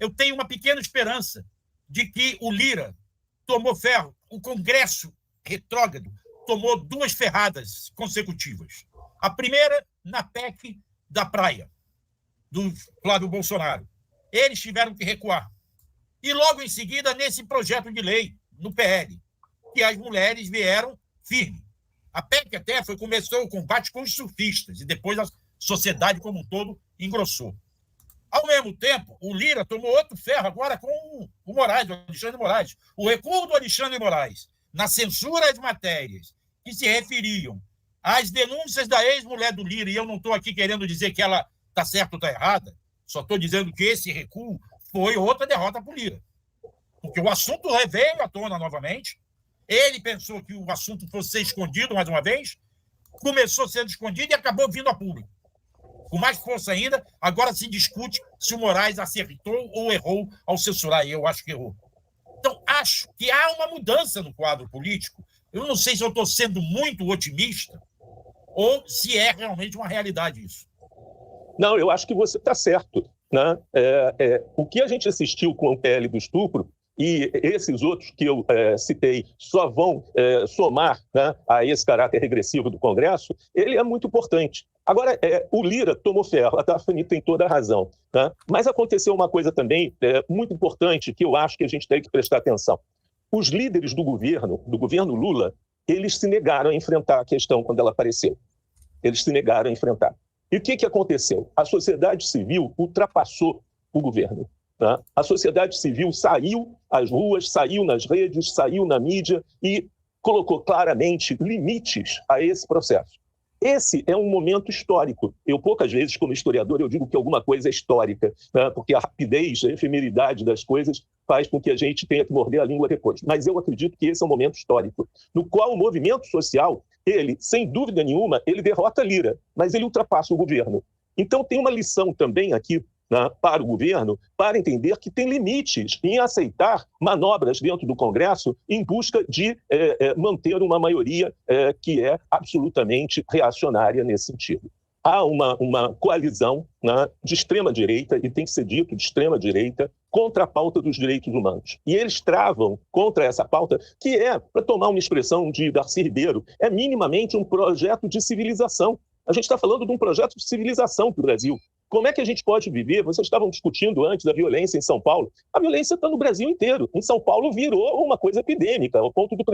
eu tenho uma pequena esperança de que o Lira tomou ferro, o Congresso retrógrado tomou 2 ferradas consecutivas. A primeira, na PEC da praia, do Flávio Bolsonaro. Eles tiveram que recuar. E logo em seguida, nesse projeto de lei, no PL, que as mulheres vieram firme. A PEC até começou o combate com os surfistas, e depois a sociedade como um todo engrossou. Ao mesmo tempo, o Lira tomou outro ferro agora com o Moraes, o Alexandre Moraes. O recuo do Alexandre Moraes na censura às matérias que se referiam às denúncias da ex-mulher do Lira, e eu não estou aqui querendo dizer que ela está certa ou está errada, só estou dizendo que esse recuo foi outra derrota para o Lira. Porque o assunto veio à tona novamente, ele pensou que o assunto fosse ser escondido mais uma vez, começou sendo escondido e acabou vindo a público. Com mais força ainda, agora se discute se o Moraes acertou ou errou ao censurar. Eu acho que errou. Então, acho que há uma mudança no quadro político. Eu não sei se eu estou sendo muito otimista ou se é realmente uma realidade isso. Não, eu acho que você está certo, né? O que a gente assistiu com o PL do estupro e esses outros que eu citei só vão somar, né, a esse caráter regressivo do Congresso, ele é muito importante. Agora, o Lira tomou ferro, a Daphne tem toda a razão, né? Mas aconteceu uma coisa também muito importante que eu acho que a gente tem que prestar atenção. Os líderes do governo Lula, eles se negaram a enfrentar a questão quando ela apareceu. Eles se negaram a enfrentar. E o que aconteceu? A sociedade civil ultrapassou o governo. Né? A sociedade civil saiu às ruas, saiu nas redes, saiu na mídia e colocou claramente limites a esse processo. Esse é um momento histórico. Eu, poucas vezes, como historiador, eu digo que alguma coisa é histórica, né? Porque a rapidez, a efemeridade das coisas faz com que a gente tenha que morder a língua depois. Mas eu acredito que esse é um momento histórico, no qual o movimento social, ele, sem dúvida nenhuma, ele derrota Lira, mas ele ultrapassa o governo. Então tem uma lição também aqui, né, para o governo, para entender que tem limites em aceitar manobras dentro do Congresso em busca de manter uma maioria que é absolutamente reacionária nesse sentido. Há uma coalizão, né, de extrema-direita, e tem que ser dito de extrema-direita, contra a pauta dos direitos humanos. E eles travam contra essa pauta, que é, para tomar uma expressão de Darcy Ribeiro, é minimamente um projeto de civilização. A gente está falando de um projeto de civilização para o Brasil. Como é que a gente pode viver? Vocês estavam discutindo antes da violência em São Paulo. A violência está no Brasil inteiro. Em São Paulo virou uma coisa epidêmica, ao ponto do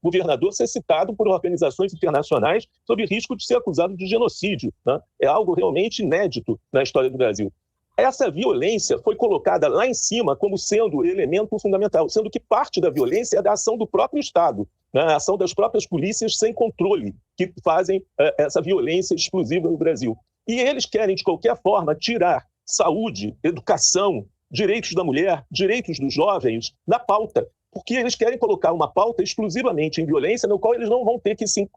governador ser citado por organizações internacionais sob risco de ser acusado de genocídio, né? É algo realmente inédito na história do Brasil. Essa violência foi colocada lá em cima como sendo elemento fundamental, sendo que parte da violência é da ação do próprio Estado, né? A ação das próprias polícias sem controle, que fazem essa violência explosiva no Brasil. E eles querem, de qualquer forma, tirar saúde, educação, direitos da mulher, direitos dos jovens da pauta, porque eles querem colocar uma pauta exclusivamente em violência, no qual eles não vão ter que se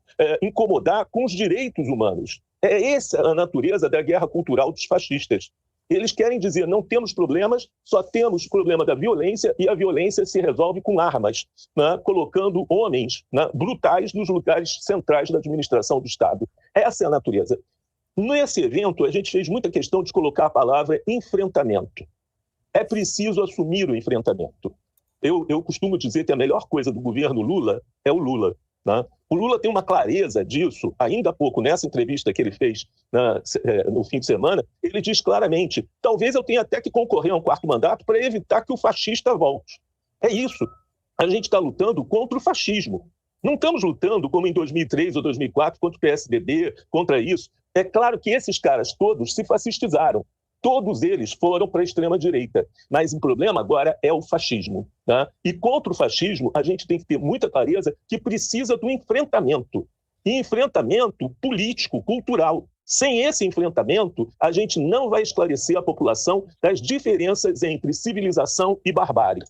incomodar com os direitos humanos. É essa a natureza da guerra cultural dos fascistas. Eles querem dizer, não temos problemas, só temos o problema da violência, e a violência se resolve com armas, né? Colocando homens, né, brutais nos lugares centrais da administração do Estado. Essa é a natureza. Nesse evento, a gente fez muita questão de colocar a palavra enfrentamento. É preciso assumir o enfrentamento. Eu costumo dizer que a melhor coisa do governo Lula é o Lula, né? O Lula tem uma clareza disso. Ainda há pouco, nessa entrevista que ele fez no fim de semana, ele diz claramente, talvez eu tenha até que concorrer a um 4º mandato para evitar que o fascista volte. É isso. A gente está lutando contra o fascismo. Não estamos lutando, como em 2003 ou 2004, contra o PSDB, contra isso. É claro que esses caras todos se fascistizaram. Todos eles foram para a extrema-direita. Mas o problema agora é o fascismo, né? E contra o fascismo, a gente tem que ter muita clareza que precisa do enfrentamento. E enfrentamento político, cultural. Sem esse enfrentamento, a gente não vai esclarecer a população das diferenças entre civilização e barbárie.